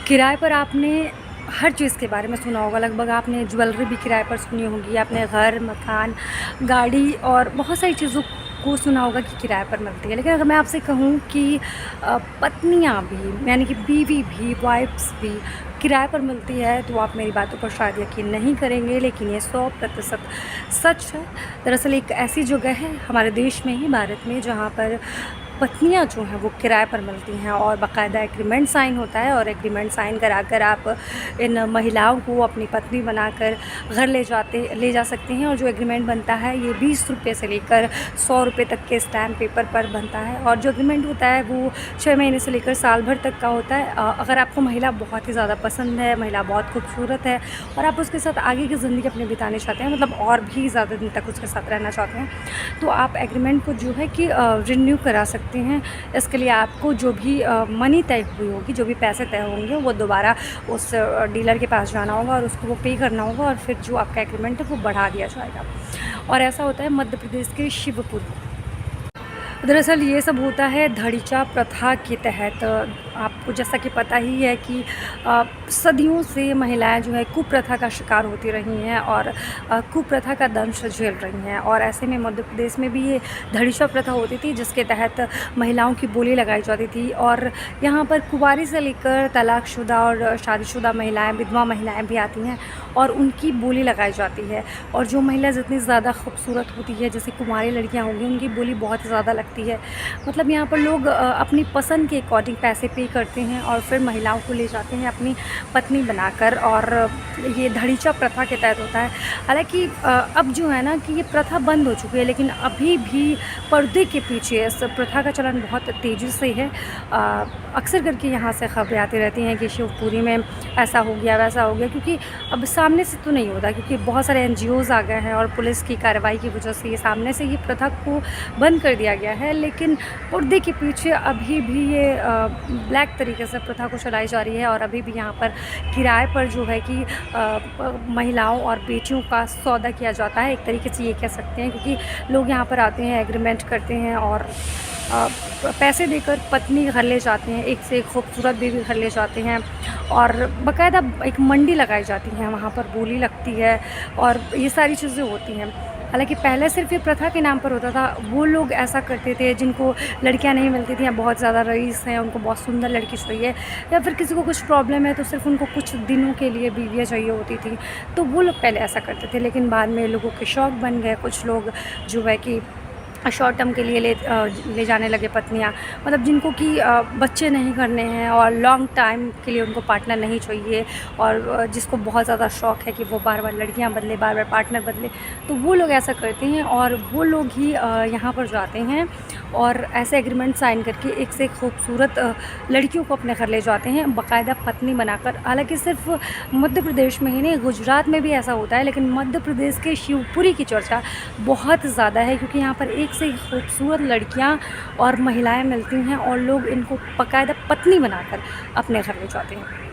किराए पर आपने हर चीज़ के बारे में सुना होगा। लगभग आपने ज्वेलरी भी किराए पर सुनी होगी, आपने घर, मकान, गाड़ी और बहुत सारी चीज़ों को सुना होगा कि किराए पर मिलती है। लेकिन अगर मैं आपसे कहूँ कि पत्नियाँ भी यानी कि बीवी भी, वाइफ्स भी किराए पर मिलती है, तो आप मेरी बातों पर शायद यकीन नहीं करेंगे, लेकिन ये 100% सच है। दरअसल एक ऐसी जगह है हमारे देश में ही, भारत में, जहाँ पर पत्नियाँ जो हैं वो किराए पर मिलती हैं और बाकायदा एग्रीमेंट साइन होता है, और एग्रीमेंट साइन कराकर आप इन महिलाओं को अपनी पत्नी बनाकर घर ले जा सकते हैं। और जो एग्रीमेंट बनता है ये 20 रुपये से लेकर 100 रुपये तक के स्टैम्प पेपर पर बनता है, और जो एग्रीमेंट होता है वो 6 महीने से लेकर साल भर तक का होता है। अगर आपको महिला बहुत ही ज़्यादा पसंद है, महिला बहुत खूबसूरत है और आप उसके साथ आगे की ज़िंदगी अपनी बिताना चाहते हैं, मतलब और भी ज़्यादा दिन तक उसके साथ रहना चाहते हैं, तो आप एग्रीमेंट को जो है कि रिन्यू करा सकते हैं। इसके लिए आपको जो भी मनी तय हुई होगी, जो भी पैसे तय होंगे, वो दोबारा उस डीलर के पास जाना होगा और उसको वो पे करना होगा, और फिर जो आपका एग्रीमेंट है वो बढ़ा दिया जाएगा। और ऐसा होता है मध्य प्रदेश के शिवपुर में। दरअसल ये सब होता है धड़ीचा प्रथा के तहत। आपको जैसा कि पता ही है कि सदियों से महिलाएं जो है कुप्रथा का शिकार होती रही हैं और कुप्रथा का दंश झेल रही हैं, और ऐसे में मध्य प्रदेश में भी ये धड़ीचा प्रथा होती थी, जिसके तहत महिलाओं की बोली लगाई जाती थी। और यहाँ पर कुंवारी से लेकर तलाकशुदा और शादीशुदा महिलाएं, विधवा महिलाएं भी आती हैं और उनकी बोली लगाई जाती है। और जो महिला जितनी ज़्यादा खूबसूरत होती है, जैसे कुंवारी लड़कियाँ होंगी, उनकी बोली बहुत ही ज़्यादा लगती है। मतलब यहाँ पर लोग अपनी पसंद के अकॉर्डिंग पैसे पे करते हैं और फिर महिलाओं को ले जाते हैं अपनी पत्नी बनाकर, और ये धड़ीचा प्रथा के तहत होता है। हालांकि अब जो है ना कि ये प्रथा बंद हो चुकी है, लेकिन अभी भी पर्दे के पीछे इस प्रथा का चलन बहुत तेज़ी से है। अक्सर करके यहाँ से खबरें आती रहती हैं कि शिवपुरी में ऐसा हो गया, वैसा हो गया, क्योंकि अब सामने से तो नहीं होता, क्योंकि बहुत सारे NGOs आ गए हैं और पुलिस की कार्रवाई की वजह से ये सामने से ये प्रथा को बंद कर दिया गया है। लेकिन पर्दे के पीछे अभी भी ये ब्लैक तरीके से प्रथा को चलाई जा रही है, और अभी भी यहाँ पर किराए पर जो है कि महिलाओं और बेटियों का सौदा किया जाता है, एक तरीके से ये कह सकते हैं, क्योंकि लोग यहाँ पर आते हैं, एग्रीमेंट करते हैं और पैसे देकर पत्नी घर ले जाते हैं, एक से एक खूबसूरत बीवी घर ले जाते हैं, और बाकायदा एक मंडी लगाई जाती है, वहाँ पर बोली लगती है और ये सारी चीज़ें होती हैं। हालांकि पहले सिर्फ ये प्रथा के नाम पर होता था। वो लोग ऐसा करते थे जिनको लड़कियां नहीं मिलती थी, या बहुत ज़्यादा रईस हैं, उनको बहुत सुंदर लड़की चाहिए, या फिर किसी को कुछ प्रॉब्लम है तो सिर्फ उनको कुछ दिनों के लिए बीवियाँ चाहिए होती थी, तो वो लोग पहले ऐसा करते थे। लेकिन बाद में लोगों के शौक़ बन गए, कुछ लोग जो है कि शॉर्ट टर्म के लिए ले जाने लगे पत्नियाँ, मतलब जिनको कि बच्चे नहीं करने हैं और लॉन्ग टाइम के लिए उनको पार्टनर नहीं चाहिए, और जिसको बहुत ज़्यादा शौक़ है कि वो बार बार लड़कियाँ बदले, बार बार पार्टनर बदले, तो वो लोग ऐसा करते हैं। और वो लोग ही यहाँ पर जाते हैं और ऐसे एग्रीमेंट साइन करके एक से एक खूबसूरत लड़कियों को अपने घर ले जाते हैं, बाकायदा पत्नी बनाकर। हालांकि सिर्फ मध्य प्रदेश में ही नहीं, गुजरात में भी ऐसा होता है, लेकिन मध्य प्रदेश के शिवपुरी की चर्चा बहुत ज़्यादा है, क्योंकि यहाँ पर एक से खूबसूरत लड़कियां और महिलाएं मिलती हैं और लोग इनको बाकायदा पत्नी बनाकर अपने घर ले जाते हैं।